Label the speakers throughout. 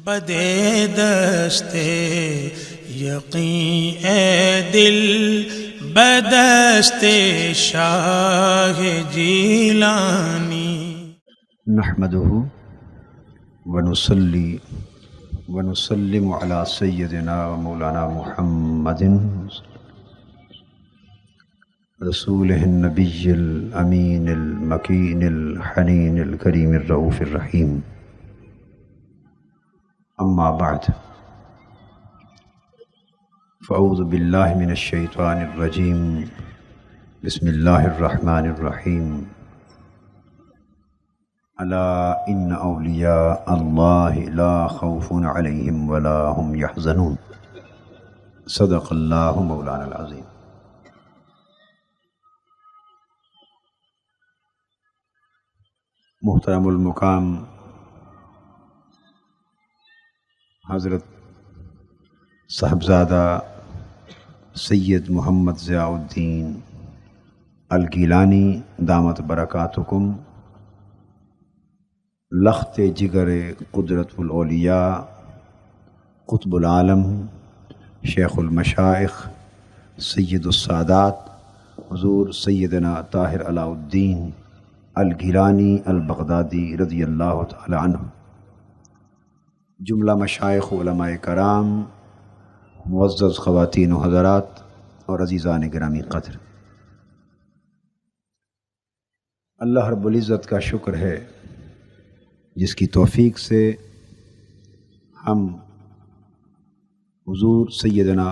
Speaker 1: بدے دستے یقین اے دل بدستے شاہ جیلانی
Speaker 2: نحمده ونصلي ونسلم على سيدنا ومولانا محمد رسوله النبي الأمين المكين الحنين الكريم الرؤوف الرحيم. أما بعد، فأعوذ بالله من الشيطان الرجيم. بسم الله الرحمن الرحيم. ألا إن أولياء الله لا خوف عليهم ولا هم يحزنون. صدق الله مولانا العظيم. محترم المقام حضرت صاحبزادہ سید محمد ضیاء الدین الگیلانی دامت برکاتکم، لخت جگر قدرت الاولیاء، قطب العالم، شیخ المشائخ، سید السادات حضور سیدنا طاہر علاء الدین الگیلانی البغدادی رضی اللہ تعالی عنہ، جملہ مشائخ علماء کرام، معزز خواتین و حضرات اور عزیزان گرامی قدر، اللہ رب العزت کا شکر ہے جس کی توفیق سے ہم حضور سیدنا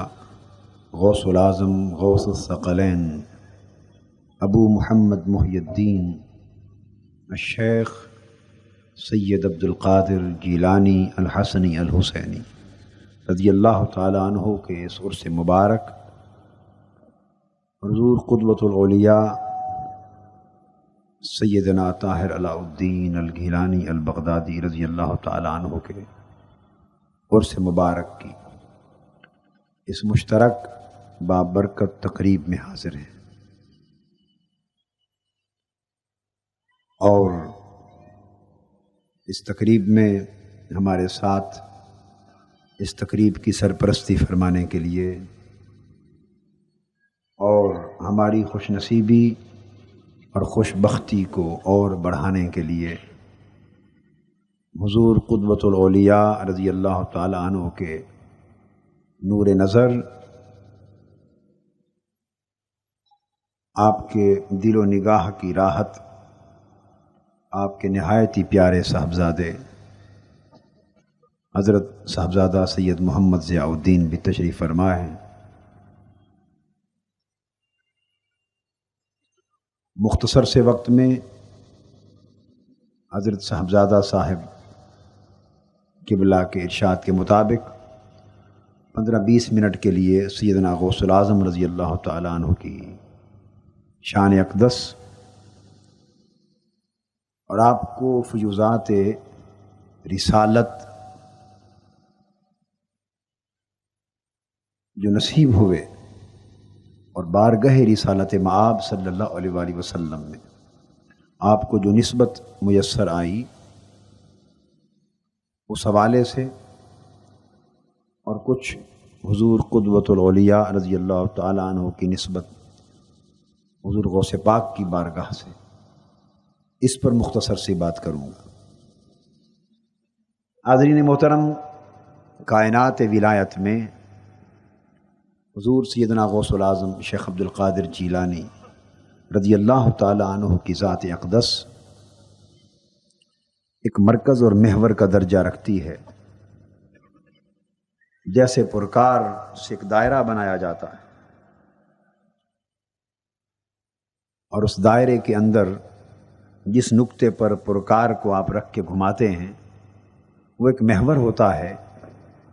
Speaker 2: غوث العظم غوث الثقلین ابو محمد محی الدین الشیخ سید عبد القادر جیلانی الحسنی الحسینی رضی اللہ تعالی عنہ کے اس عرس مبارک، حضور قدوۃ الاولیاء سیدنا طاہر علاء الدین الگیلانی البغدادی رضی اللہ تعالی عنہ کے عرس مبارک کی اس مشترک بابرکت تقریب میں حاضر ہیں، اور اس تقریب میں ہمارے ساتھ اس تقریب کی سرپرستی فرمانے کے لیے اور ہماری خوش نصیبی اور خوش بختی کو اور بڑھانے کے لیے حضور قدوۃ الاولیاء رضی اللہ تعالی عنہ کے نور نظر، آپ کے دل و نگاہ کی راحت، آپ کے نہایت ہی پیارے صاحبزادے حضرت صاحبزادہ سید محمد ضیاء الدین بھی تشریف فرما ہیں۔ مختصر سے وقت میں حضرت صاحبزادہ صاحب قبلہ کے ارشاد کے مطابق 15-20 منٹ کے لیے سیدنا غوث العظم رضی اللہ تعالی عنہ کی شان اقدس اور آپ کو فیوزات رسالت جو نصیب ہوئے اور بارگاہ رسالت مآب صلی اللہ علیہ وآلہ وسلم میں آپ کو جو نسبت میسر آئی، اس حوالے سے اور کچھ حضور قدوۃ الاولیاء رضی اللہ تعالی عنہ کی نسبت حضور غوث پاک کی بارگاہ سے، اس پر مختصر سی بات کروں گا۔ حاضرین محترم، کائنات ولایت میں حضور سیدنا غوث العظم شیخ عبد القادر جیلانی رضی اللہ تعالی عنہ کی ذات اقدس ایک مرکز اور محور کا درجہ رکھتی ہے۔ جیسے پرکار سے ایک دائرہ بنایا جاتا ہے اور اس دائرے کے اندر جس نقطے پر پرکار کو آپ رکھ کے گھماتے ہیں وہ ایک محور ہوتا ہے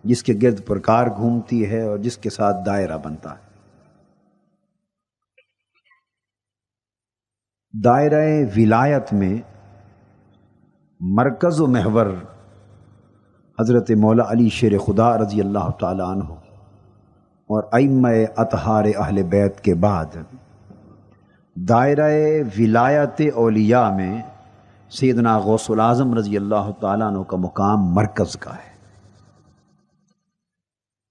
Speaker 2: جس کے گرد پرکار گھومتی ہے اور جس کے ساتھ دائرہ بنتا ہے۔ دائرہ ولایت میں مرکز و محور حضرت مولا علی شیر خدا رضی اللہ تعالی عنہ اور ائمہ اطہار اہل بیت کے بعد دائرہ ولایت اولیاء میں سیدنا غوث العظم رضی اللہ تعالیٰ عنہ کا مقام مرکز کا ہے۔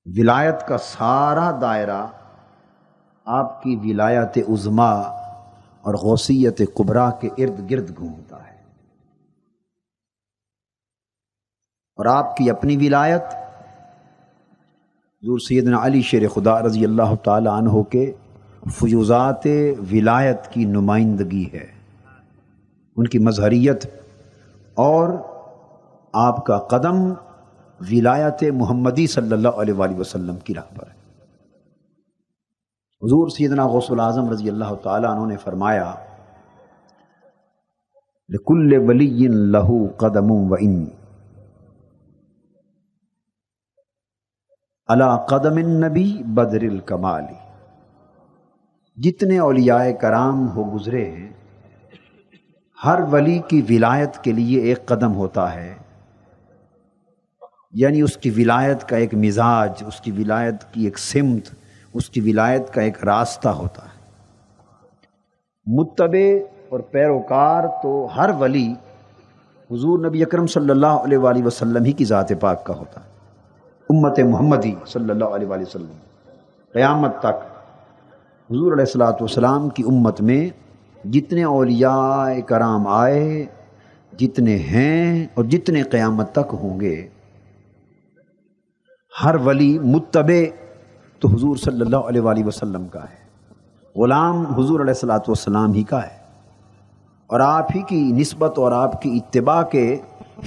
Speaker 2: ولایت کا سارا دائرہ آپ کی ولایت عظمیٰ اور غوثیت کبریٰ کے ارد گرد گھومتا ہے، اور آپ کی اپنی ولایت حضور سیدنا علی شیر خدا رضی اللہ تعالی عنہ کے فیوضات ولایت کی نمائندگی ہے، ان کی مظہریت، اور آپ کا قدم ولایت محمدی صلی اللہ علیہ وآلہ وسلم کی راہ پر ہے۔ حضور سیدنا غوث العظم رضی اللہ تعالی عنہ نے فرمایا لکل ولی لہ قدم و انی علی قدم النبی بدر الکمال، جتنے اولیاء کرام ہو گزرے ہیں ہر ولی کی ولایت کے لیے ایک قدم ہوتا ہے، یعنی اس کی ولایت کا ایک مزاج، اس کی ولایت کی ایک سمت، اس کی ولایت کا ایک راستہ ہوتا ہے۔ متبع اور پیروکار تو ہر ولی حضور نبی اکرم صلی اللہ علیہ وآلہ وسلم ہی کی ذات پاک کا ہوتا ہے۔ امت محمدی صلی اللہ علیہ وآلہ وسلم قیامت تک حضور علیہ الصلوۃ والسلام کی امت میں جتنے اولیاء کرام آئے، جتنے ہیں اور جتنے قیامت تک ہوں گے، ہر ولی متبع تو حضور صلی اللہ علیہ وآلہ وسلم کا ہے، غلام حضور علیہ الصلوۃ والسلام ہی کا ہے، اور آپ ہی کی نسبت اور آپ کی اتباع کے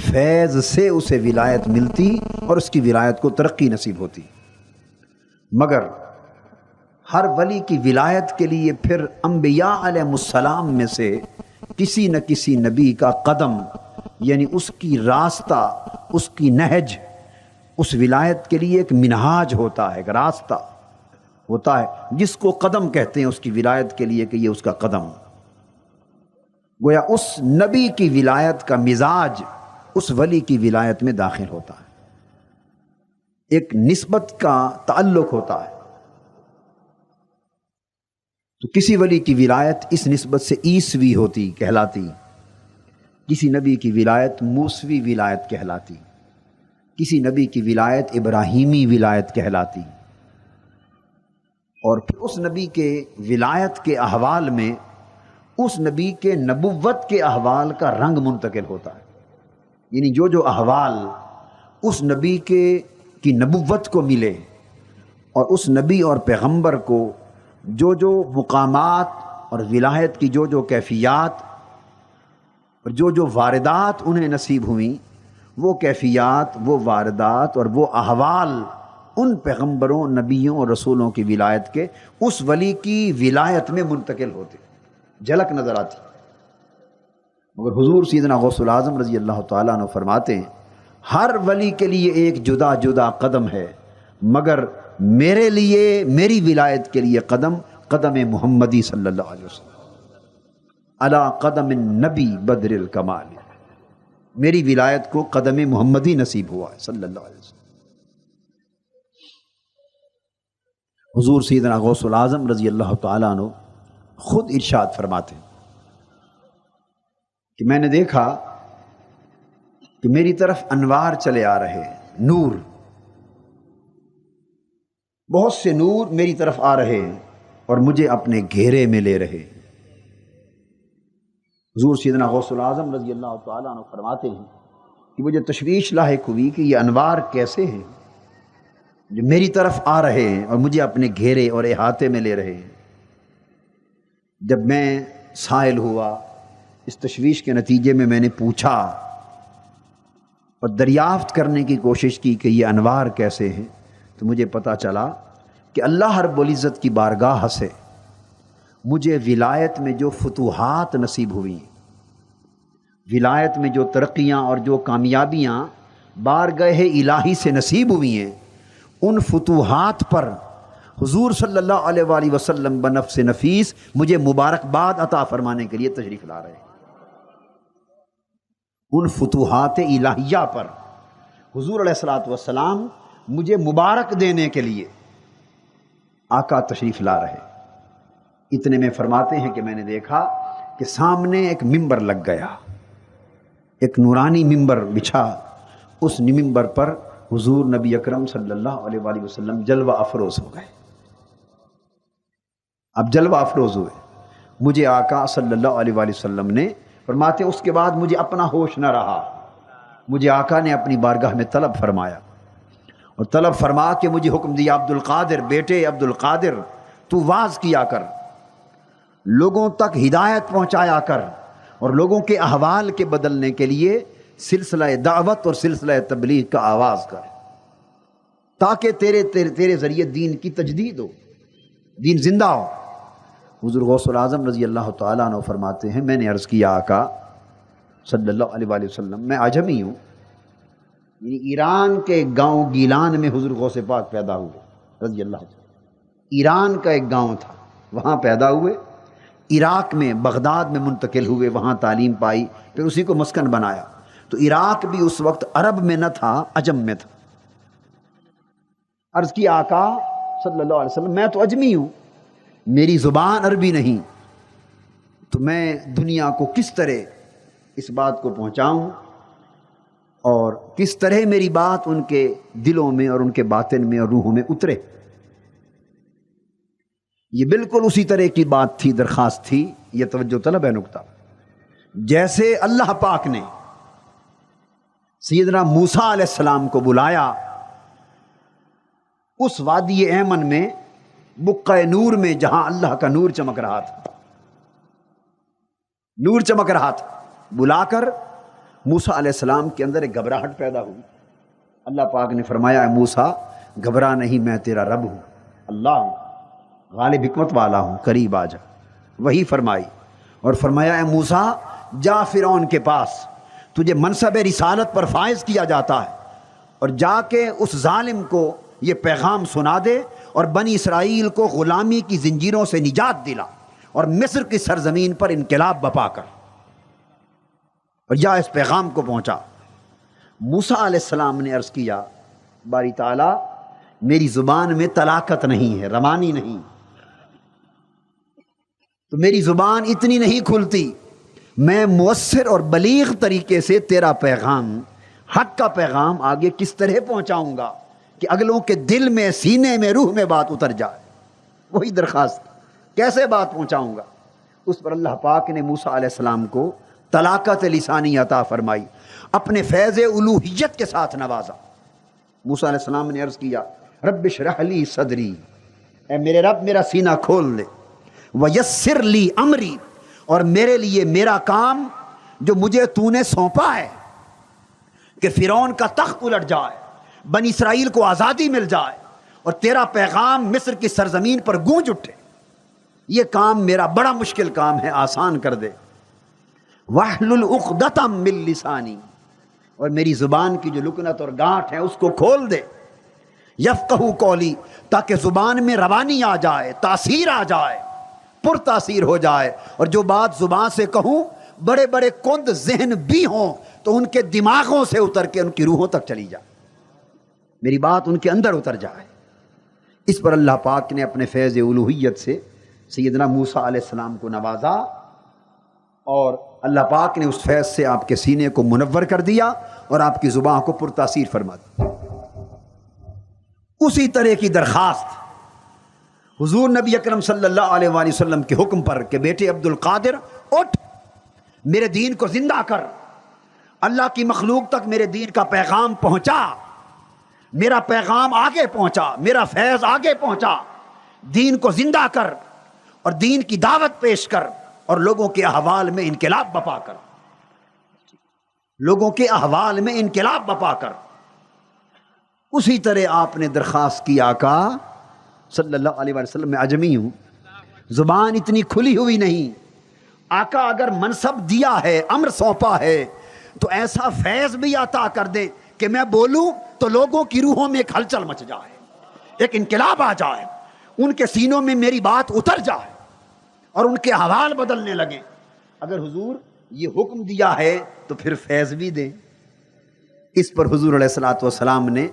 Speaker 2: فیض سے اسے ولایت ملتی اور اس کی ولایت کو ترقی نصیب ہوتی۔ مگر ہر ولی کی ولایت کے لیے پھر انبیاء علیہ السلام میں سے کسی نہ کسی نبی کا قدم، یعنی اس کی راستہ، اس کی نہج، اس ولایت کے لیے ایک منہاج ہوتا ہے، ایک راستہ ہوتا ہے جس کو قدم کہتے ہیں اس کی ولایت کے لیے، کہ یہ اس کا قدم، گویا اس نبی کی ولایت کا مزاج اس ولی کی ولایت میں داخل ہوتا ہے، ایک نسبت کا تعلق ہوتا ہے۔ تو کسی ولی کی ولایت اس نسبت سے عیسوی ہوتی کہلاتی، کسی نبی کی ولایت موسوی ولایت کہلاتی، کسی نبی کی ولایت ابراہیمی ولایت کہلاتی، اور پھر اس نبی کے ولایت کے احوال میں اس نبی کے نبوت کے احوال کا رنگ منتقل ہوتا ہے، یعنی جو جو احوال اس نبی کی نبوت کو ملے اور اس نبی اور پیغمبر کو جو جو مقامات اور ولایت کی جو جو کیفیات اور جو جو واردات انہیں نصیب ہوئیں، وہ کیفیات، وہ واردات اور وہ احوال ان پیغمبروں، نبیوں اور رسولوں کی ولایت کے اس ولی کی ولایت میں منتقل ہوتے، جھلک نظر آتی۔ مگر حضور سیدنا غوث العظم رضی اللہ تعالیٰ عنہ فرماتے ہیں ہر ولی کے لیے ایک جدا جدا قدم ہے، مگر میرے لیے، میری ولایت کے لیے قدم محمدی صلی اللہ علیہ وسلم، علی قدم النبی بدر الکمال، میری ولایت کو قدم محمدی نصیب ہوا ہے صلی اللہ علیہ وسلم۔ حضور سیدنا غوث العظم رضی اللہ تعالیٰ عنہ خود ارشاد فرماتے ہیں کہ میں نے دیکھا کہ میری طرف انوار چلے آ رہے ہیں، نور، بہت سے نور میری طرف آ رہے ہیں اور مجھے اپنے گھیرے میں لے رہے ہیں۔ حضور سیدنا غوث العظم رضی اللہ تعالیٰ عنہ فرماتے ہیں کہ مجھے تشویش لاحق ہوئی کہ یہ انوار کیسے ہیں جو میری طرف آ رہے ہیں اور مجھے اپنے گھیرے اور احاطے میں لے رہے ہیں۔ جب میں سائل ہوا، اس تشویش کے نتیجے میں نے پوچھا اور دریافت کرنے کی کوشش کی کہ یہ انوار کیسے ہیں، تو مجھے پتہ چلا کہ اللہ رب العزت کی بارگاہ سے مجھے ولایت میں جو فتوحات نصیب ہوئی، ولایت میں جو ترقیاں اور جو کامیابیاں بارگاہ الہی سے نصیب ہوئی ہیں، ان فتوحات پر حضور صلی اللہ علیہ وآلہ وسلم بنفس نفیس مجھے مبارکباد عطا فرمانے کے لیے تشریف لا رہے ہیں۔ ان فتوحات الہیہ پر حضور علیہ الصلوۃ والسلام مجھے مبارک دینے کے لیے آقا تشریف لا رہے۔ اتنے میں فرماتے ہیں کہ میں نے دیکھا کہ سامنے ایک ممبر لگ گیا، ایک نورانی ممبر بچھا، اس ممبر پر حضور نبی اکرم صلی اللہ علیہ وآلہ وسلم جلوہ افروز ہو گئے. اب جلوہ افروز ہوئے. مجھے آقا صلی اللہ علیہ وآلہ وسلم نے فرماتے اس کے بعد مجھے اپنا ہوش نہ رہا. مجھے آقا نے اپنی بارگاہ میں طلب فرمایا اور طلب فرما کے مجھے حکم دیا، عبد القادر بیٹے عبد القادر تو واعظ کیا کر، لوگوں تک ہدایت پہنچایا کر، اور لوگوں کے احوال کے بدلنے کے لیے سلسلہ دعوت اور سلسلہ تبلیغ کا آغاز کر، تاکہ تیرے ذریعے دین کی تجدید ہو، دین زندہ ہو. حضور غوث العظم رضی اللہ تعالیٰ عنہ فرماتے ہیں میں نے عرض کیا آقا صلی اللہ علیہ وآلہ وسلم میں عجمی ہوں. یعنی ایران کے گاؤں گیلان میں حضور غوث پاک پیدا ہوئے رضی اللہ تعالیٰ. ایران کا ایک گاؤں تھا، وہاں پیدا ہوئے، عراق میں بغداد میں منتقل ہوئے، وہاں تعلیم پائی، پھر اسی کو مسکن بنایا. تو عراق بھی اس وقت عرب میں نہ تھا، عجم میں تھا. عرض کی آقا صلی اللہ علیہ وسلم میں تو اجمی ہوں، میری زبان عربی نہیں، تو میں دنیا کو کس طرح اس بات کو پہنچاؤں اور کس طرح میری بات ان کے دلوں میں اور ان کے باطن میں اور روحوں میں اترے. یہ بالکل اسی طرح کی بات تھی، درخواست تھی. یہ توجہ طلب ہے نکتہ. جیسے اللہ پاک نے سیدنا موسیٰ علیہ السلام کو بلایا اس وادی ایمن میں بقعہ نور میں جہاں اللہ کا نور چمک رہا تھا، نور چمک رہا تھا، بلا کر موسیٰ علیہ السلام کے اندر ایک گھبراہٹ پیدا ہوئی. اللہ پاک نے فرمایا اے موسیٰ گھبرا نہیں، میں تیرا رب ہوں، اللہ ہوں، غالب حکمت والا ہوں، قریب آ جا. وہی فرمائی اور فرمایا اے موسیٰ جا فرعون کے پاس، تجھے منصب رسالت پر فائز کیا جاتا ہے، اور جا کے اس ظالم کو یہ پیغام سنا دے اور بنی اسرائیل کو غلامی کی زنجیروں سے نجات دلا اور مصر کی سرزمین پر انقلاب بپا کر، اور یا اس پیغام کو پہنچا. موسیٰ علیہ السلام نے عرض کیا باری تعالیٰ میری زبان میں طلاقت نہیں ہے، روانی نہیں، تو میری زبان اتنی نہیں کھلتی، میں مؤثر اور بلیغ طریقے سے تیرا پیغام، حق کا پیغام آگے کس طرح پہنچاؤں گا کہ اگلوں کے دل میں، سینے میں، روح میں بات اتر جائے. وہی درخواست، کیسے بات پہنچاؤں گا. اس پر اللہ پاک نے موسیٰ علیہ السلام کو طلاقت لسانی عطا فرمائی، اپنے فیض الوہیت کے ساتھ نوازا. موسیٰ علیہ السلام نے عرض کیا رب اشرح لی صدری، اے میرے رب میرا سینہ کھول دے، ویسر لی امری، اور میرے لیے میرا کام جو مجھے تو نے سونپا ہے کہ فرعون کا تخت الٹ جائے، بنی اسرائیل کو آزادی مل جائے اور تیرا پیغام مصر کی سرزمین پر گونج اٹھے، یہ کام میرا بڑا مشکل کام ہے، آسان کر دے. واحلل عقدۃ من لسانی، اور میری زبان کی جو لکنت اور گانٹھ ہے اس کو کھول دے. یفقہوا قولی، تاکہ زبان میں روانی آ جائے، تاثیر آ جائے، پر تاثیر ہو جائے، اور جو بات زبان سے کہوں بڑے بڑے کند ذہن بھی ہوں تو ان کے دماغوں سے اتر کے ان کی روحوں تک چلی جائے، میری بات ان کے اندر اتر جائے. اس پر اللہ پاک نے اپنے فیض الوہیت سے سیدنا موسیٰ علیہ السلام کو نوازا، اور اللہ پاک نے اس فیض سے آپ کے سینے کو منور کر دیا اور آپ کی زبان کو پرتاثیر فرما دیا. اسی طرح کی درخواست حضور نبی اکرم صلی اللہ علیہ وآلہ وسلم کے حکم پر کہ بیٹے عبد القادر اٹھ، میرے دین کو زندہ کر، اللہ کی مخلوق تک میرے دین کا پیغام پہنچا، میرا پیغام آگے پہنچا، میرا فیض آگے پہنچا، دین کو زندہ کر اور دین کی دعوت پیش کر اور لوگوں کے احوال میں انقلاب بپا کر، لوگوں کے احوال میں انقلاب بپا کر. اسی طرح آپ نے درخواست کی آقا صلی اللہ علیہ وسلم میں عجمی ہوں، زبان اتنی کھلی ہوئی نہیں، آقا اگر منصب دیا ہے، امر سونپا ہے تو ایسا فیض بھی عطا کر دے کہ میں بولوں تو لوگوں کی روحوں میں ایک ہلچل مچ جائے، ایک انقلاب آ جائے، ان کے سینوں میں میری بات اتر جائے اور ان کے احوال بدلنے لگے. اگر حضور یہ حکم دیا ہے تو پھر فیض بھی دیں. اس پر حضور علیہ الصلوۃ والسلام نے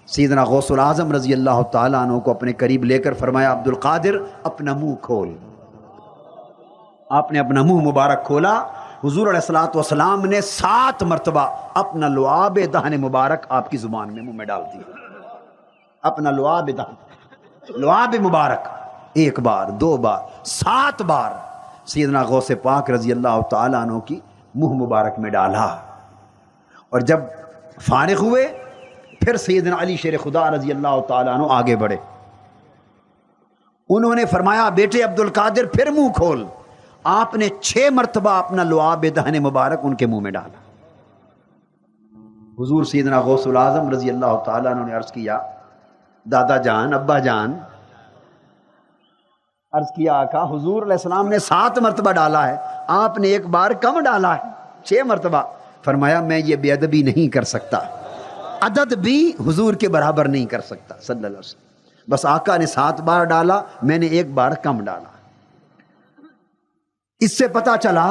Speaker 2: سیدنا غوث العظم رضی اللہ تعالیٰ عنہ کو اپنے قریب لے کر فرمایا عبد القادر اپنا منہ کھول. آپ نے اپنا منہ مبارک کھولا حضور علیہ الصلوۃ والسلام نے 7 مرتبہ اپنا لعاب دہن مبارک آپ کی زبان میں منہ میں ڈال دیا. اپنا لعاب دہن، لعاب مبارک 1 بار 2 بار 7 بار سیدنا غوث پاک رضی اللہ تعالیٰ عنہ کی منہ مبارک میں ڈالا. اور جب فارغ ہوئے پھر سیدنا علی شیر خدا رضی اللہ تعالیٰ عنہ آگے بڑھے. انہوں نے فرمایا بیٹے عبد القادر پھر منہ کھول. آپ نے 6 مرتبہ اپنا لعاب دہن مبارک ان کے منہ میں ڈالا. حضور سیدنا غوث العظم رضی اللہ تعالیٰ عنہ نے عرض کیا دادا جان ابا جان، عرض کیا آقا حضور علیہ السلام نے 7 مرتبہ ڈالا ہے، آپ نے 1 بار کم ڈالا ہے 6 مرتبہ. فرمایا میں یہ بے ادبی نہیں کر سکتا، عدد بھی حضور کے برابر نہیں کر سکتا صلی اللہ علیہ وسلم. بس آقا نے 7 بار ڈالا، میں نے 1 بار کم ڈالا. اس سے پتہ چلا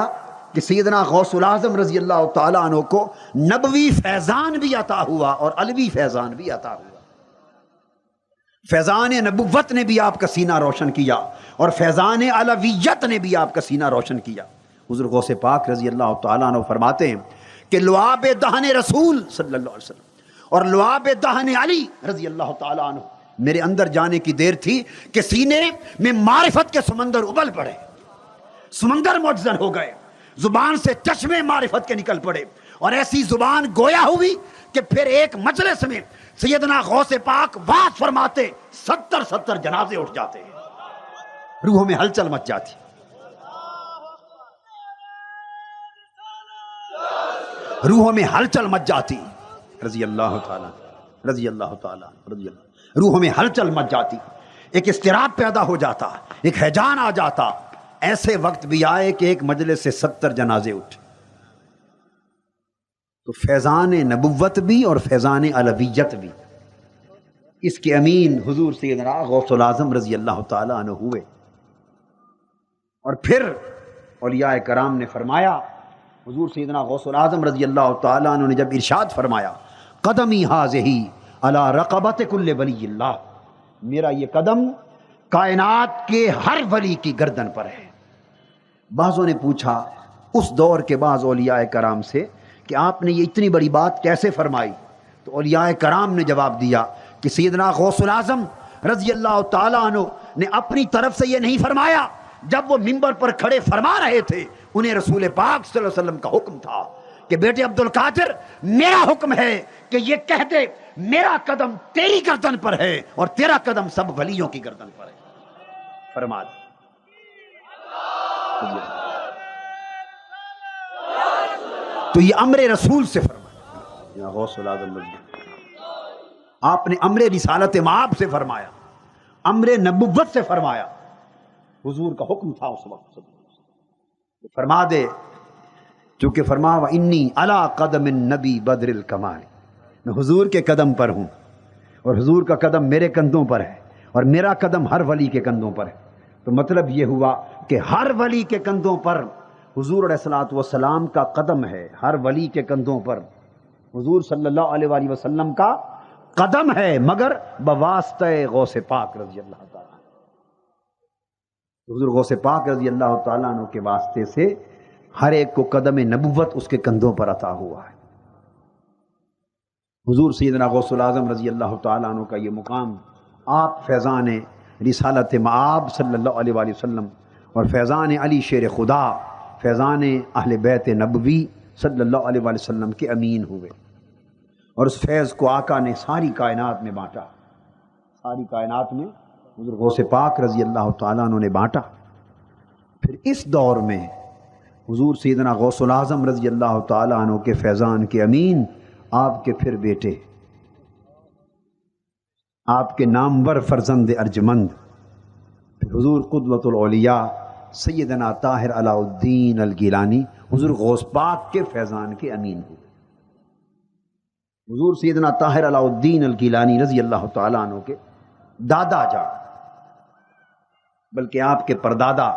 Speaker 2: کہ سیدنا غوث العظم رضی اللہ تعالیٰ عنہ کو نبوی فیضان بھی عطا ہوا اور علوی فیضان بھی عطا ہوا. فیضان نبوت نے بھی آپ کا سینہ روشن کیا اور فیضان علویت نے بھی آپ کا سینہ روشن کیا. حضور غوث پاک رضی اللہ تعالیٰ عنہ فرماتے ہیں کہ لعاب دہن رسول صلی اللہ علیہ وسلم اور لعاب دہن علی رضی اللہ تعالیٰ عنہ میرے اندر جانے کی دیر تھی کہ سینے میں معرفت کے سمندر ابل پڑے، سمندر معجزن ہو گئے، زبان سے چشمے معرفت کے نکل پڑے اور ایسی زبان گویا ہوئی کہ پھر ایک مجلس میں سیدنا غوث پاک وعظ فرماتے 70 جنازے اٹھ جاتے ہیں، روحوں میں ہلچل مچ جاتی. روحوں میں ہلچل مچ جاتی رضی اللہ تعالیٰ رضی اللہ تعالیٰ رضی اللہ، روحوں میں ہلچل مچ جاتی، ایک اضطراب پیدا ہو جاتا، ایک ہیجان آ جاتا. ایسے وقت بھی آئے کہ ایک مجلس سے 70 جنازے اٹھے. تو فیضان نبوت بھی اور فیضان علویت بھی اس کے امین حضور سیدنا غوث العظم رضی اللہ تعالیٰ عنہ ہوئے. اور پھر اولیاء کرام نے فرمایا، حضور سیدنا غوث العظم رضی اللہ تعالیٰ عنہ نے جب ارشاد فرمایا قدمی ہاذہی علی رقبت کل ولی اللہ، میرا یہ قدم کائنات کے ہر ولی کی گردن پر ہے. بعضوں نے پوچھا اس دور کے بعض اولیاء کرام سے کہ آپ نے یہ اتنی بڑی بات کیسے فرمائی؟ تو اولیاء کرام نے جواب دیا کہ سیدنا غوث العظم رضی اللہ تعالیٰ عنہ نے اپنی طرف سے یہ نہیں فرمایا. جب وہ منبر پر کھڑے فرما رہے تھے انہیں رسول پاک صلی اللہ علیہ وسلم کا حکم تھا کہ بیٹے عبد القادر میرا حکم ہے کہ یہ کہہ دے میرا قدم تیری گردن پر ہے اور تیرا قدم سب ولیوں کی گردن پر ہے. فرما دے. تو یہ امر رسول سے فرمایا غوث العظم رضی اللہ. آپ نے امر رسالت مآب سے فرمایا، امر نبوت سے فرمایا. حضور کا حکم تھا اس وقت فرما دے، چونکہ فرما وانی علی قدم النبی بدر الکمال، میں حضور کے قدم پر ہوں اور حضور کا قدم میرے کندھوں پر ہے اور میرا قدم ہر ولی کے کندھوں پر ہے. تو مطلب یہ ہوا کہ ہر ولی کے کندھوں پر حضور علیہ الصلوۃ والسلام کا قدم ہے، ہر ولی کے کندھوں پر حضور صلی اللہ علیہ وآلہ وسلم کا قدم ہے، مگر بواسطہ غوث پاک رضی اللہ تعالیٰ. حضور غوث پاک رضی اللہ تعالیٰ عنہ کے واسطے سے ہر ایک کو قدم نبوت اس کے کندھوں پر عطا ہوا ہے. حضور سیدنا غوث العظم رضی اللہ تعالیٰ عنہ کا یہ مقام آپ فیضان رسالت مآب صلی اللہ علیہ وآلہ وسلم اور فیضان علی شیر خدا، فیضان اہل بیت نبوی صلی اللہ علیہ وآلہ وسلم کے امین ہوئے. اور اس فیض کو آقا نے ساری کائنات میں بانٹا، ساری کائنات میں حضور غوث پاک رضی اللہ تعالیٰ عنہ نے بانٹا. پھر اس دور میں حضور سیدنا غوث العظم رضی اللہ تعالیٰ عنہ کے فیضان کے امین آپ کے پھر بیٹے، آپ کے نامور فرزند ارجمند حضور قدوۃ الاولیاء سیدنا طاہر علاء الدین الگیلانی حضور غوث پاک کے فیضان کے امین ہوئے. حضور سیدنا طاہر علاء الدین الگیلانی رضی اللہ تعالیٰ عنہ کے دادا جان، بلکہ آپ کے پردادا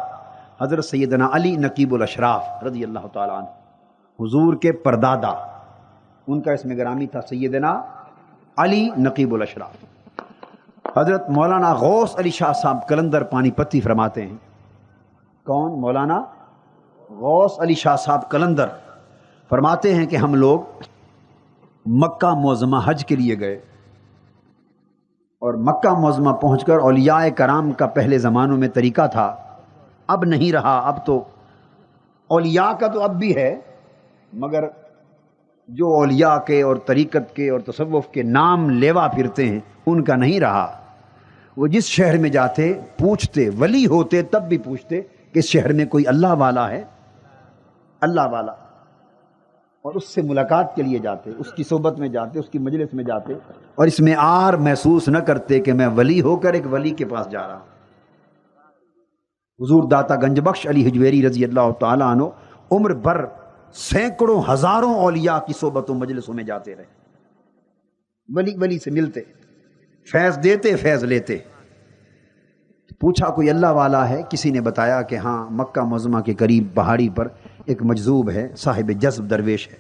Speaker 2: حضرت سیدنا علی نقیب الاشراف رضی اللہ تعالیٰ عنہ، حضور کے پردادا، ان کا اسم گرامی تھا سیدنا علی نقیب الاشراف. حضرت مولانا غوث علی شاہ صاحب قلندر پانی پتی فرماتے ہیں، کون؟ مولانا غوث علی شاہ صاحب قلندر فرماتے ہیں کہ ہم لوگ مکہ معظمہ حج کے لیے گئے، اور مکہ معظمہ پہنچ کر اولیاء کرام کا پہلے زمانوں میں طریقہ تھا، اب نہیں رہا۔ اب تو اولیاء کا تو اب بھی ہے، مگر جو اولیاء کے اور طریقت کے اور تصوف کے نام لیوا پھرتے ہیں ان کا نہیں رہا۔ وہ جس شہر میں جاتے پوچھتے، ولی ہوتے تب بھی پوچھتے کہ اس شہر میں کوئی اللہ والا ہے، اللہ والا، اور اس سے ملاقات کے لیے جاتے، اس کی صحبت میں جاتے، اس کی مجلس میں جاتے، اور اس میں عار محسوس نہ کرتے کہ میں ولی ہو کر ایک ولی کے پاس جا رہا ہوں۔ حضور داتا گنج بخش علی حجویری رضی اللہ تعالیٰ عنہ عمر بھر سینکڑوں ہزاروں اولیاء کی صحبت و مجلسوں میں جاتے رہے، ولی ولی سے ملتے، فیض دیتے، فیض لیتے۔ پوچھا کوئی اللہ والا ہے؟ کسی نے بتایا کہ ہاں مکہ معظمہ کے قریب پہاڑی پر ایک مجذوب ہے، صاحب جذب درویش ہے،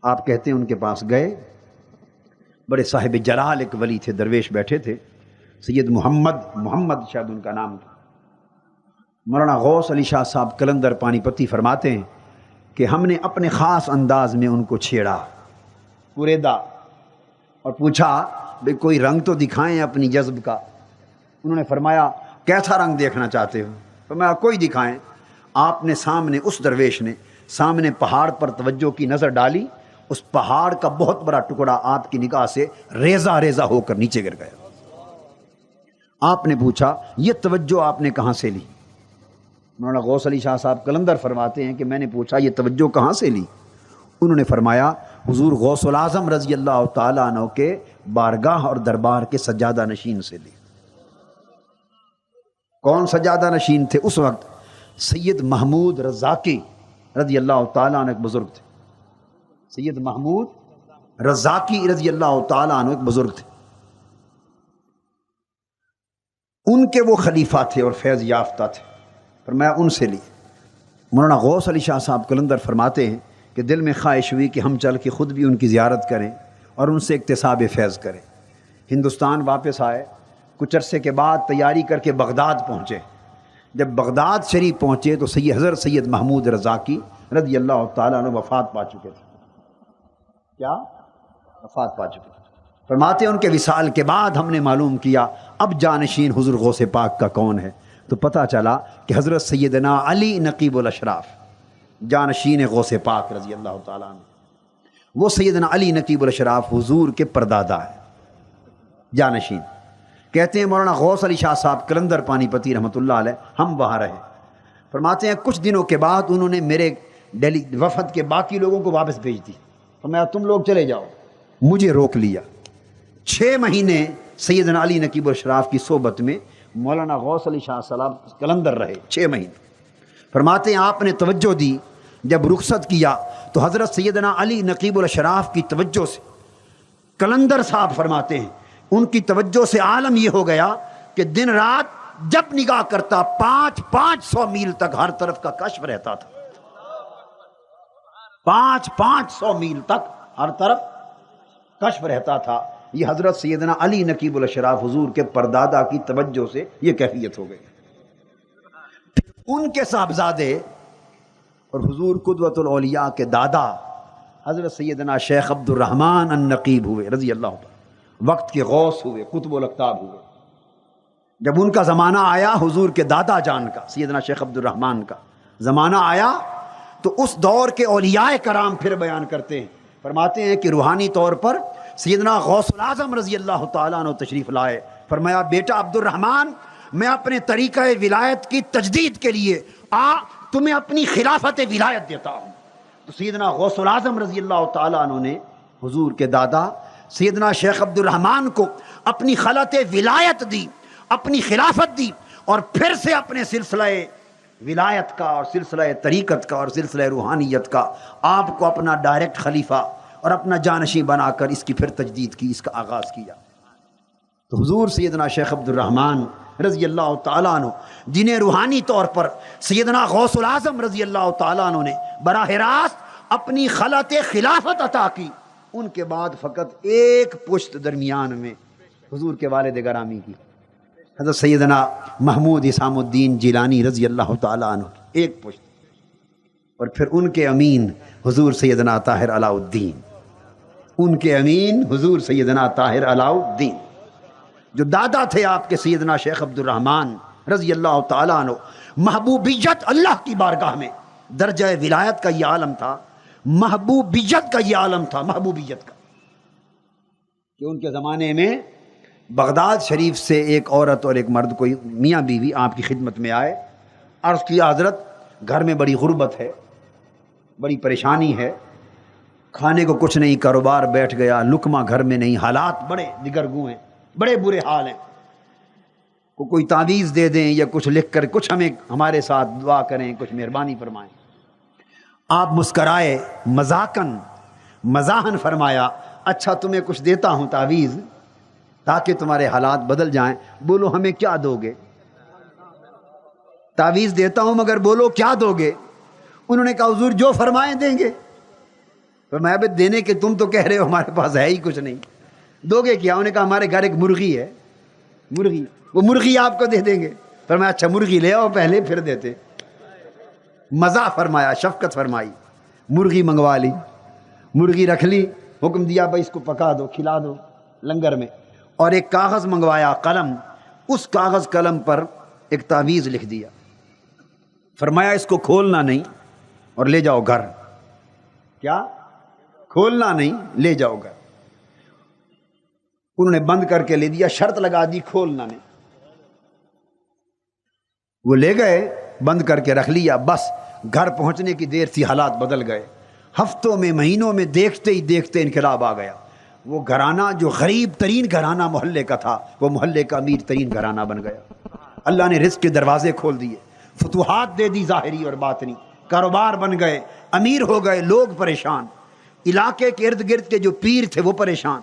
Speaker 2: آپ کہتے ہیں ان کے پاس گئے، بڑے صاحب جلال ایک ولی تھے، درویش بیٹھے تھے، سید محمد شاید ان کا نام تھا۔ مولانا غوث علی شاہ صاحب قلندر پانی پتی فرماتے ہیں کہ ہم نے اپنے خاص انداز میں ان کو چھیڑا، پوریدا، اور پوچھا بھئی کوئی رنگ تو دکھائیں اپنی جذب کا۔ انہوں نے فرمایا کیسا رنگ دیکھنا چاہتے ہو؟ فرمایا کوئی دکھائیں۔ آپ نے سامنے، اس درویش نے سامنے پہاڑ پر توجہ کی نظر ڈالی، اس پہاڑ کا بہت بڑا ٹکڑا آپ کی نگاہ سے ریزہ ریزہ ہو کر نیچے گر گیا۔ آپ نے پوچھا یہ توجہ آپ نے کہاں سے لی؟ مولانا غوث علی شاہ صاحب قلندر فرماتے ہیں کہ میں نے پوچھا یہ توجہ کہاں سے لی؟ انہوں نے فرمایا حضور غوث العظم رضی اللہ تعالیٰ عنہ کے بارگاہ اور دربار کے سجادہ نشین سے لی۔ کون سجادہ نشین تھے اس وقت؟ سید محمود رزاقی رضی اللہ تعالیٰ عنہ ایک بزرگ تھے، سید محمود رزاقی رضی اللہ تعالیٰ عنہ ایک بزرگ تھے، ان کے وہ خلیفہ تھے اور فیض یافتہ تھے، فرمایا ان سے لی۔ مولانا غوث علی شاہ صاحب قلندر فرماتے ہیں کہ دل میں خواہش ہوئی کہ ہم چل کے خود بھی ان کی زیارت کریں اور ان سے اکتساب فیض کریں۔ ہندوستان واپس آئے، کچھ عرصے کے بعد تیاری کر کے بغداد پہنچے۔ جب بغداد شریف پہنچے تو حضرت سید محمود رزاقی رضی اللہ تعالیٰ عنہ وفات پا چکے تھے۔ کیا؟ وفات پا چکے تھے۔ فرماتے ہیں ان کے وصال کے بعد ہم نے معلوم کیا اب جانشین حضور غوث پاک کا کون ہے، تو پتہ چلا کہ حضرت سیدنا علی نقیب الاشراف جانشین غوث پاک رضی اللہ تعالیٰ عنہ، وہ سیدنا علی نقیب الاشراف حضور کے پردادا ہے، جانشین۔ کہتے ہیں مولانا غوث علی شاہ صاحب قلندر پانی پتی رحمۃ اللہ علیہ ہم وہاں رہے۔ فرماتے ہیں کچھ دنوں کے بعد انہوں نے میرے دہلی وفد کے باقی لوگوں کو واپس بھیج دی، فرمایا تم لوگ چلے جاؤ، مجھے روک لیا۔ 6 مہینے سیدنا علی نقیب الاشراف کی صحبت میں مولانا غوث علی شاہ صاحب قلندر رہے، 6 مہینے۔ فرماتے ہیں آپ نے توجہ دی، جب رخصت کیا تو حضرت سیدنا علی نقیب الاشراف کی توجہ سے، قلندر صاحب فرماتے ہیں ان کی توجہ سے عالم یہ ہو گیا کہ دن رات جب نگاہ کرتا 500 میل تک ہر طرف کا کشف رہتا تھا، 500 میل تک ہر طرف کشف رہتا تھا۔ یہ حضرت سیدنا علی نقیب الاشراف حضور کے پردادا کی توجہ سے یہ کیفیت ہو گئی۔ ان کے صاحبزادے اور حضور قدوۃ الاولیاء کے دادا حضرت سیدنا شیخ عبد الرحمن النقیب ہوئے رضی اللہ عنہ، وقت کے غوث ہوئے، قطب الاقطاب ہوئے۔ جب ان کا زمانہ آیا، حضور کے دادا جان کا سیدنا شیخ عبد الرحمن کا زمانہ آیا، تو اس دور کے اولیاء کرام پھر بیان کرتے ہیں، فرماتے ہیں کہ روحانی طور پر سیدنا غوث العظم رضی اللہ تعالیٰ عنہ تشریف لائے۔ فرمایا بیٹا عبد الرحمن، میں اپنے طریقہ ولایت کی تجدید کے لیے تمہیں اپنی خلافت ولایت دیتا ہوں۔ تو سیدنا غوث العظم رضی اللہ تعالیٰ عنہ نے حضور کے دادا سیدنا شیخ عبد الرحمن کو اپنی خلعت ولایت دی، اپنی خلافت دی، اور پھر سے اپنے سلسلہ ولایت کا اور سلسلہ طریقت کا اور سلسلہ روحانیت کا آپ کو اپنا ڈائریکٹ خلیفہ اور اپنا جانشین بنا کر اس کی پھر تجدید کی، اس کا آغاز کیا۔ تو حضور سیدنا شیخ عبد الرحمن رضی اللہ تعالیٰ عنہ، جنہیں روحانی طور پر سیدنا غوث العظم رضی اللہ تعالیٰ عنہ نے براہ راست اپنی خلعت خلافت عطا کی، ان کے بعد فقط ایک پشت درمیان میں حضور کے والد گرامی کی، حضرت سیدنا محمود اسام الدین جیلانی رضی اللہ تعالیٰ عنہ، ایک پشت۔ اور پھر ان کے امین حضور سیدنا طاہر علاء الدین، ان کے امین حضور سیدنا طاہر علاء الدین، جو دادا تھے آپ کے سیدنا شیخ عبد الرحمن رضی اللہ تعالیٰ عنہ۔ محبوبیت اللہ کی بارگاہ میں درجہ ولایت کا یہ عالم تھا، محبوبیت کا یہ عالم تھا، محبوبیت کا، کہ ان کے زمانے میں بغداد شریف سے ایک عورت اور ایک مرد، کوئی میاں بیوی آپ کی خدمت میں آئے، عرض کیا حضرت گھر میں بڑی غربت ہے، بڑی پریشانی ہے، کھانے کو کچھ نہیں، کاروبار بیٹھ گیا، لقمہ گھر میں نہیں، حالات بڑے دگرگوں ہیں، بڑے برے حال ہیں، کوئی تعویذ دے دیں یا کچھ لکھ کر کچھ ہمارے ساتھ دعا کریں، کچھ مہربانی فرمائیں۔ آپ مسکرائے، مذاقاً مزاحن فرمایا، اچھا تمہیں کچھ دیتا ہوں تعویذ تاکہ تمہارے حالات بدل جائیں، بولو ہمیں کیا دو گے؟ تعویذ دیتا ہوں مگر بولو کیا دو گے؟ انہوں نے کہا حضور جو فرمائیں دیں گے۔ فرمایا بھئی دینے کے تم تو کہہ رہے ہو ہمارے پاس ہے ہی کچھ نہیں، دو گے کیا؟ انہوں نے کہا ہمارے گھر ایک مرغی ہے، مرغی، وہ مرغی آپ کو دے دیں گے۔ فرمایا اچھا مرغی لے آؤ پہلے پھر دیتے۔ مزاح فرمایا، شفقت فرمائی، مرغی منگوا لی، مرغی رکھ لی، حکم دیا بھائی اس کو پکا دو، کھلا دو لنگر میں، اور ایک کاغذ منگوایا، قلم، اس کاغذ قلم پر ایک تعویذ لکھ دیا، فرمایا اس کو کھولنا نہیں اور لے جاؤ گھر۔ کیا؟ کھولنا نہیں، لے جاؤ گھر۔ انہوں نے بند کر کے لے دیا، شرط لگا دی کھولنا نہیں، وہ لے گئے، بند کر کے رکھ لیا، بس گھر پہنچنے کی دیر تھی، حالات بدل گئے، ہفتوں میں مہینوں میں دیکھتے ہی دیکھتے انقلاب آ گیا۔ وہ گھرانہ جو غریب ترین گھرانہ محلے کا تھا، وہ محلے کا امیر ترین گھرانہ بن گیا۔ اللہ نے رزق کے دروازے کھول دیے، فتوحات دے دی ظاہری اور باطنی، کاروبار بن گئے، امیر ہو گئے، لوگ پریشان، علاقے کے ارد گرد کے جو پیر تھے وہ پریشان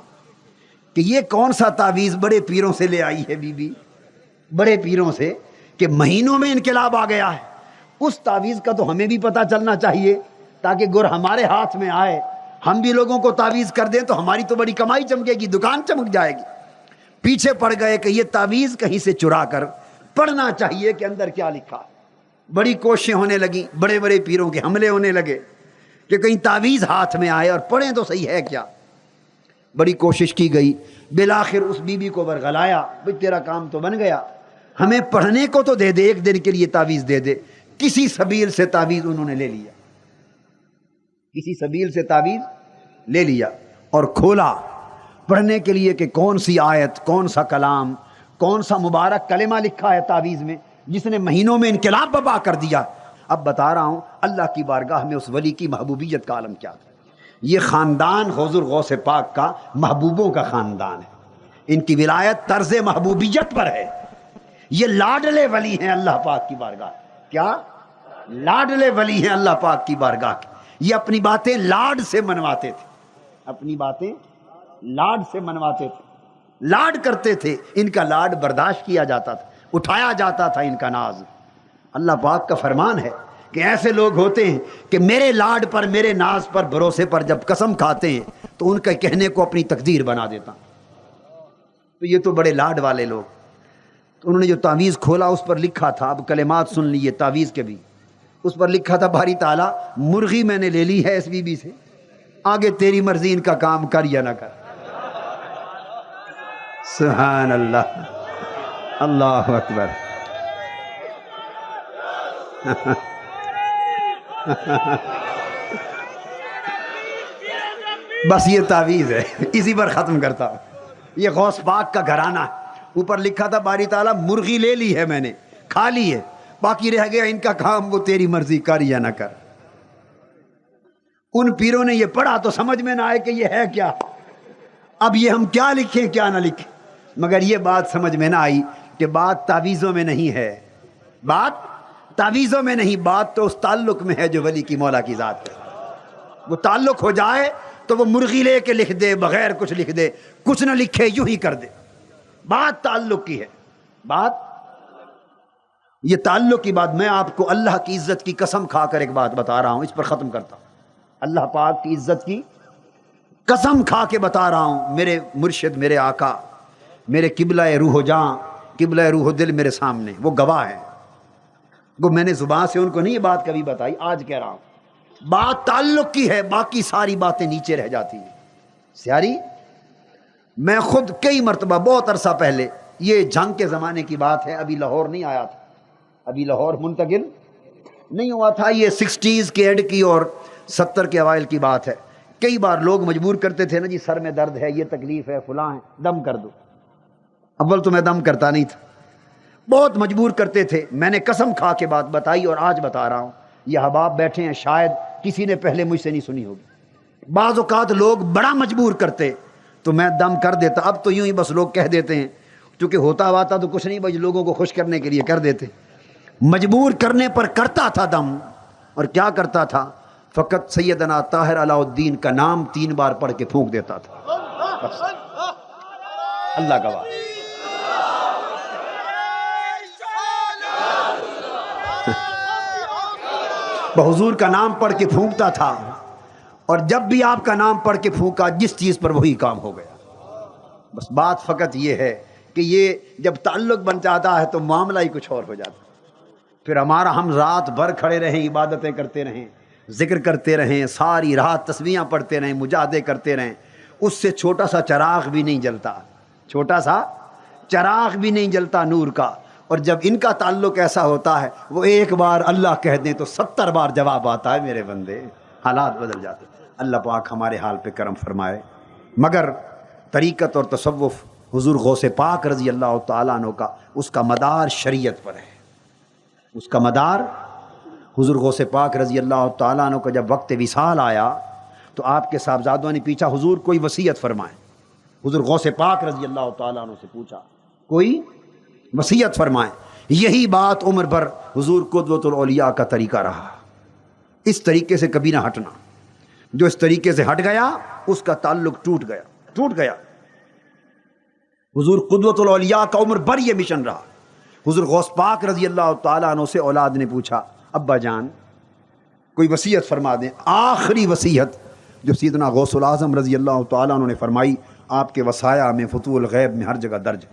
Speaker 2: کہ یہ کون سا تعویذ بڑے پیروں سے لے آئی ہے بی بی، بڑے پیروں سے، کہ مہینوں میں انقلاب آ گیا ہے۔ اس تعویذ کا تو ہمیں بھی پتہ چلنا چاہیے تاکہ گر ہمارے ہاتھ میں آئے، ہم بھی لوگوں کو تعویذ کر دیں تو ہماری تو بڑی کمائی چمکے گی، دکان چمک جائے گی۔ پیچھے پڑ گئے کہ یہ تعویذ کہیں سے چرا کر پڑھنا چاہیے کہ اندر کیا لکھا ہے۔ بڑی کوششیں ہونے لگیں، بڑے بڑے پیروں کے حملے ہونے لگے کہ کہیں تعویذ ہاتھ میں آئے اور پڑھیں تو صحیح ہے کیا۔ بڑی کوشش کی گئی، بالآخر اس بی بی کو ورغلایا، بھئی تیرا کام تو بن گیا، ہمیں پڑھنے کو تو دے دے، ایک دن کے لیے تعویذ دے دے۔ کسی سبیل سے تعویذ انہوں نے لے لیا، کسی سبیل سے تعویذ لے لیا اور کھولا پڑھنے کے لیے کہ کون سی آیت، کون سا کلام، کون سا مبارک کلمہ لکھا ہے تعویذ میں جس نے مہینوں میں انقلاب برپا کر دیا۔ اب بتا رہا ہوں اللہ کی بارگاہ میں اس ولی کی محبوبیت کا عالم کیا تھا۔ یہ خاندان حضور غوث پاک کا محبوبوں کا خاندان ہے، ان کی ولایت طرز محبوبیت پر ہے، یہ لاڈلے ولی ہیں اللہ پاک کی بارگاہ۔ کیا؟ لاڈلے ولی ہیں اللہ پاک کی بارگاہ کے، یہ اپنی باتیں لاڈ سے منواتے تھے، اپنی باتیں لاڈ سے منواتے تھے، لاڈ کرتے تھے، ان کا لاڈ برداشت کیا جاتا تھا، اٹھایا جاتا تھا ان کا ناز۔ اللہ پاک کا فرمان ہے کہ ایسے لوگ ہوتے ہیں کہ میرے لاڈ پر، میرے ناز پر، بھروسے پر جب قسم کھاتے ہیں تو ان کے کہنے کو اپنی تقدیر بنا دیتا۔ تو یہ تو بڑے لاڈ والے لوگ۔ تو انہوں نے جو تعویذ کھولا اس پر لکھا تھا، اب کلمات سن لیے تعویذ کے بھی، اس پر لکھا تھا باری تعالیٰ مرغی میں نے لے لی ہے اس بی بی سے، آگے تیری مرضی ان کا کام کر یا نہ کر۔ سبحان اللہ، اللہ اکبر۔ بس یہ تعویذ ہے، اسی پر ختم کرتا ہوں۔ یہ غوث پاک کا گھرانہ ہے، اوپر لکھا تھا باری تعالیٰ مرغی لے لی ہے میں نے، کھا لی ہے، باقی رہ گیا ان کا کام، وہ تیری مرضی کر یا نہ کر۔ ان پیروں نے یہ پڑھا تو سمجھ میں نہ آئے کہ یہ ہے کیا، اب یہ ہم کیا لکھیں کیا نہ لکھیں، مگر یہ بات سمجھ میں نہ آئی کہ بات تعویذوں میں نہیں ہے، بات تعویذوں میں نہیں، بات تو اس تعلق میں ہے جو ولی کی مولا کی ذات ہے۔ وہ تعلق ہو جائے تو وہ مرغی لے کے لکھ دے، بغیر کچھ لکھ دے، کچھ نہ لکھے یوں ہی کر دے، بات تعلق کی ہے، بات یہ تعلق کی بات۔ میں آپ کو اللہ کی عزت کی قسم کھا کر ایک بات بتا رہا ہوں، اس پر ختم کرتا ہوں۔ اللہ پاک کی عزت کی قسم کھا کے بتا رہا ہوں، میرے مرشد، میرے آقا، میرے قبلہ روح و جاں، قبلہ روح و دل میرے سامنے، وہ گواہ ہیں، وہ میں نے زبان سے ان کو نہیں یہ بات کبھی بتائی، آج کہہ رہا ہوں۔ بات تعلق کی ہے، باقی ساری باتیں نیچے رہ جاتی ہیں۔ سیاری میں خود کئی مرتبہ بہت عرصہ پہلے، یہ جنگ کے زمانے کی بات ہے، ابھی لاہور نہیں آیا تھا، ابھی لاہور منتقل نہیں ہوا تھا، یہ 60s کے اینڈ کی اور 70 کے اوائل کی بات ہے۔ کئی بار لوگ مجبور کرتے تھے نا جی سر میں درد ہے، یہ تکلیف ہے، فلاں ہے، دم کر دو۔ اول تو میں دم کرتا نہیں تھا، بہت مجبور کرتے تھے۔ میں نے قسم کھا کے بات بتائی اور آج بتا رہا ہوں، یہ احباب بیٹھے ہیں، شاید کسی نے پہلے مجھ سے نہیں سنی ہوگی۔ بعض اوقات لوگ بڑا مجبور کرتے تو میں دم کر دیتا، اب تو یوں ہی بس لوگ کہہ دیتے ہیں، چونکہ ہوتا ہوا تھا تو کچھ نہیں، بس لوگوں کو خوش کرنے کے لیے کر دیتے۔ مجبور کرنے پر کرتا تھا دم، اور کیا کرتا تھا؟ فقط سیدنا طاہر علاء الدین کا نام 3 بار پڑھ کے پھونک دیتا تھا، بس۔ اللہ گواہ۔ حضور کا نام پڑھ کے پھونکتا تھا، اور جب بھی آپ کا نام پڑھ کے پھونکا جس چیز پر وہی کام ہو گیا۔ بس بات فقط یہ ہے کہ یہ جب تعلق بن جاتا ہے تو معاملہ ہی کچھ اور ہو جاتا ہے۔ پھر ہم رات بھر کھڑے رہیں، عبادتیں کرتے رہیں، ذکر کرتے رہیں، ساری رات تسبیحاں پڑھتے رہیں، مجاہدے کرتے رہیں، اس سے چھوٹا سا چراغ بھی نہیں جلتا، چھوٹا سا چراغ بھی نہیں جلتا نور کا۔ اور جب ان کا تعلق ایسا ہوتا ہے، وہ ایک بار اللہ کہہ دیں تو 70 بار جواب آتا ہے، میرے بندے، حالات بدل جاتے۔ اللہ پاک ہمارے حال پہ کرم فرمائے۔ مگر طریقت اور تصوف حضور غوث پاک رضی اللہ تعالیٰ عنہ کا، اس کا مدار شریعت پر ہے، اس کا مدار۔ حضور غوث پاک رضی اللہ تعالیٰ عنہ کا جب وقت وصال آیا تو آپ کے صاحبزادوں نے پوچھا حضور کوئی وصیت فرمائیں۔ حضور غوث پاک رضی اللہ تعالیٰ عنہ سے پوچھا کوئی وصیت فرمائیں۔ یہی بات عمر بھر حضور قدوۃ الاولیاء کا طریقہ رہا، اس طریقے سے کبھی نہ ہٹنا۔ جو اس طریقے سے ہٹ گیا اس کا تعلق ٹوٹ گیا۔ حضور قدوۃ الاولیاء کا عمر بھر یہ مشن رہا۔ حضور غوث پاک رضی اللہ تعالیٰ عنہ سے اولاد نے پوچھا ابا جان کوئی وصیت فرما دیں۔ آخری وصیت جو سیدنا غوث العظم رضی اللہ تعالیٰ عنہ نے فرمائی، آپ کے وصایا میں فتوح الغیب میں ہر جگہ درج،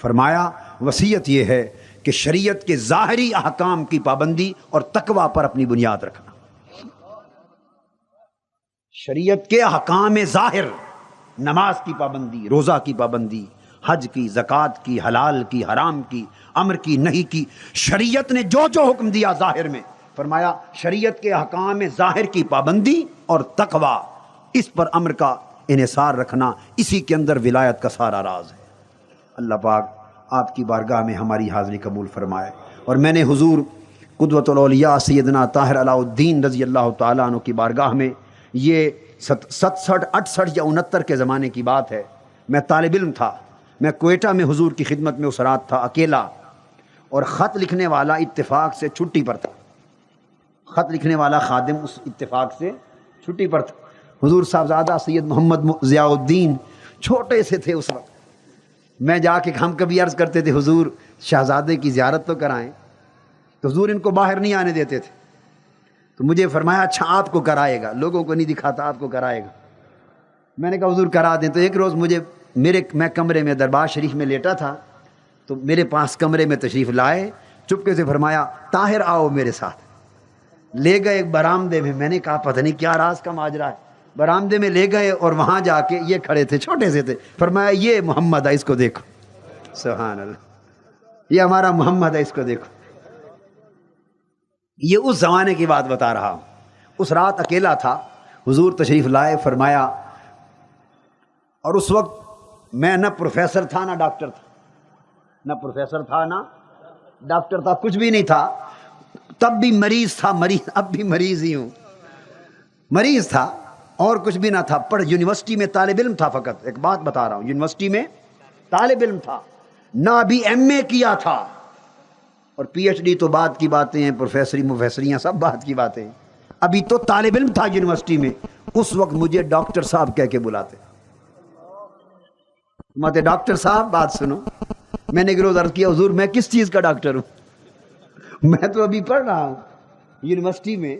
Speaker 2: فرمایا وصیت یہ ہے کہ شریعت کے ظاہری احکام کی پابندی اور تقوی پر اپنی بنیاد رکھنا۔ شریعت کے احکام ظاہر، نماز کی پابندی، روزہ کی پابندی، حج کی، زکوٰۃ کی، حلال کی، حرام کی، امر کی، نہی کی، شریعت نے جو جو حکم دیا ظاہر میں، فرمایا شریعت کے احکام ظاہر کی پابندی اور تقوی، اس پر امر کا انحصار رکھنا، اسی کے اندر ولایت کا سارا راز ہے۔ اللہ پاک آپ کی بارگاہ میں ہماری حاضری قبول فرمائے۔ اور میں نے حضور قدوۃ الاولیاء سیدنا طاہر علاء الدین رضی اللہ تعالیٰ عنہ کی بارگاہ میں، یہ 67 68 یا 69 کے زمانے کی بات ہے، میں طالب علم تھا، میں کوئٹہ میں حضور کی خدمت میں اس رات تھا اکیلا، اور خط لکھنے والا اتفاق سے چھٹی پر تھا، خط لکھنے والا خادم اس اتفاق سے چھٹی پر تھا۔ حضور صاحبزادہ سید محمد ضیاء الدین چھوٹے سے تھے اس وقت، میں جا کے ہم کبھی عرض کرتے تھے حضور شہزادے کی زیارت تو کرائیں، تو حضور ان کو باہر نہیں آنے دیتے تھے، تو مجھے فرمایا اچھا آپ کو کرائے گا، لوگوں کو نہیں دکھاتا، آپ کو کرائے گا۔ میں نے کہا حضور کرا دیں۔ تو ایک روز میں کمرے میں دربار شریف میں لیٹا تھا، تو میرے پاس کمرے میں تشریف لائے، چپکے سے فرمایا طاہر آؤ میرے ساتھ، لے گئے ایک برآمدے میں۔ میں نے کہا پتہ نہیں کیا راز کا ماجرا ہے، برآمدے میں لے گئے اور وہاں جا کے یہ کھڑے تھے، چھوٹے سے تھے، فرمایا یہ محمد ہے، اس کو دیکھو۔ سبحان اللہ، یہ ہمارا محمد ہے، اس کو دیکھو۔ یہ اس زمانے کی بات بتا رہا ہوں۔ اس رات اکیلا تھا، حضور تشریف لائے، فرمایا، اور اس وقت میں نہ پروفیسر تھا نہ ڈاکٹر تھا، نہ پروفیسر تھا نہ ڈاکٹر تھا، کچھ بھی نہیں تھا، تب بھی مریض تھا، اب بھی مریض ہی ہوں، مریض تھا اور کچھ بھی نہ تھا۔ یونیورسٹی میں طالب علم تھا، فقط ایک بات بتا رہا ہوں، یونیورسٹی میں طالب علم تھا، نہ ابھی ایم اے کیا تھا، اور پی ایچ ڈی تو بعد کی باتیں ہیں، پروفیسریاں سب بعد کی باتیں ہیں، ابھی تو طالب علم تھا یونیورسٹی میں۔ اس وقت مجھے ڈاکٹر صاحب کہہ کے بلاتے، ماتے ڈاکٹر صاحب بات سنو۔ میں نے ایک روز عرض کیا حضور میں کس چیز کا ڈاکٹر ہوں، میں تو ابھی پڑھ رہا ہوں یونیورسٹی میں،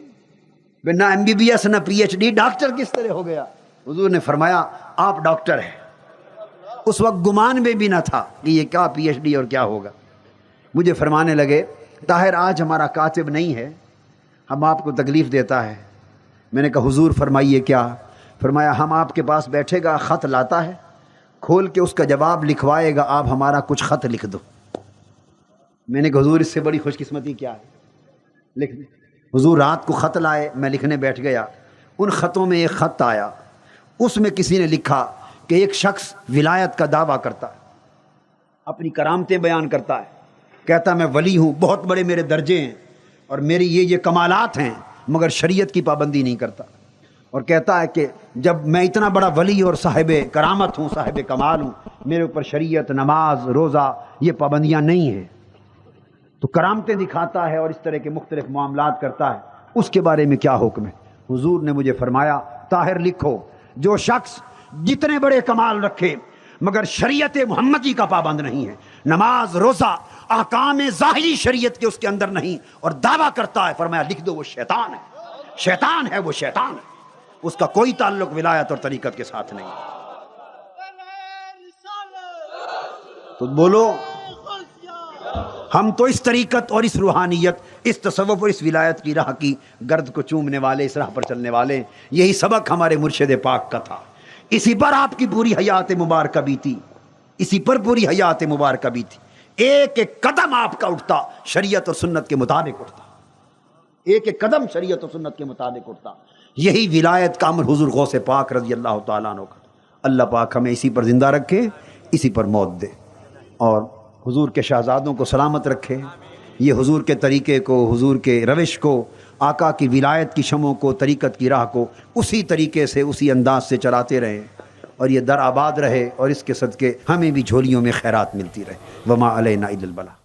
Speaker 2: نہ ایم بی بی ایس نہ پی ایچ ڈی، ڈاکٹر کس طرح ہو گیا؟ حضور نے فرمایا آپ ڈاکٹر ہیں۔ اس وقت گمان میں بھی نہ تھا کہ یہ کیا پی ایچ ڈی اور کیا ہوگا۔ مجھے فرمانے لگے طاہر آج ہمارا کاتب نہیں ہے، ہم آپ کو تکلیف دیتا ہے، میں نے کہا حضور فرمائیے کیا؟ فرمایا ہم آپ کے پاس بیٹھے گا، خط لاتا ہے، کھول کے اس کا جواب لکھوائے گا، آپ ہمارا کچھ خط لکھ دو۔ میں نے کہا حضور اس سے بڑی خوش قسمتی کیا ہے، لکھ دیں۔ حضور رات کو خط لائے، میں لکھنے بیٹھ گیا۔ ان خطوں میں ایک خط آیا، اس میں کسی نے لکھا کہ ایک شخص ولایت کا دعویٰ کرتا ہے، اپنی کرامتیں بیان کرتا ہے، کہتا میں ولی ہوں، بہت بڑے میرے درجے ہیں اور میری یہ کمالات ہیں، مگر شریعت کی پابندی نہیں کرتا، اور کہتا ہے کہ جب میں اتنا بڑا ولی اور صاحب کرامت ہوں، صاحب کمال ہوں، میرے اوپر شریعت، نماز، روزہ یہ پابندیاں نہیں ہیں، تو کرامتیں دکھاتا ہے اور اس طرح کے مختلف معاملات کرتا ہے، اس کے بارے میں کیا حکم ہے؟ حضور نے مجھے فرمایا طاہر لکھو، جو شخص جتنے بڑے کمال رکھے مگر شریعت محمدی کا پابند نہیں ہے، نماز، روزہ، احکام ظاہری شریعت کے اس کے اندر نہیں، اور دعویٰ کرتا ہے، فرمایا لکھ دو وہ شیطان ہے، شیطان ہے، وہ شیطان ہے، اس کا کوئی تعلق ولایت اور طریقت کے ساتھ نہیں۔ تو بولو، ہم تو اس طریقت اور اس روحانیت، اس تصوف اور اس ولایت کی راہ کی گرد کو چومنے والے، اس راہ پر چلنے والے ہیں۔ یہی سبق ہمارے مرشد پاک کا تھا، اسی پر آپ کی پوری حیات مبارکہ بھی تھی، اسی پر پوری حیات مبارکہ بھی تھی۔ ایک ایک قدم آپ کا اٹھتا شریعت اور سنت کے مطابق اٹھتا، ایک ایک قدم شریعت اور سنت کے مطابق اٹھتا۔ یہی ولایت کا عمل حضور غوث پاک رضی اللہ تعالیٰ عنہ کا۔ اللہ پاک ہمیں اسی پر زندہ رکھے، اسی پر موت دے، اور حضور کے شہزادوں کو سلامت رکھے، یہ حضور کے طریقے کو، حضور کے روش کو، آقا کی ولایت کی شمعوں کو، طریقت کی راہ کو اسی طریقے سے، اسی انداز سے چلاتے رہیں، اور یہ در آباد رہے، اور اس کے صدقے ہمیں بھی جھولیوں میں خیرات ملتی رہے۔ وما علینا الا البلاغ۔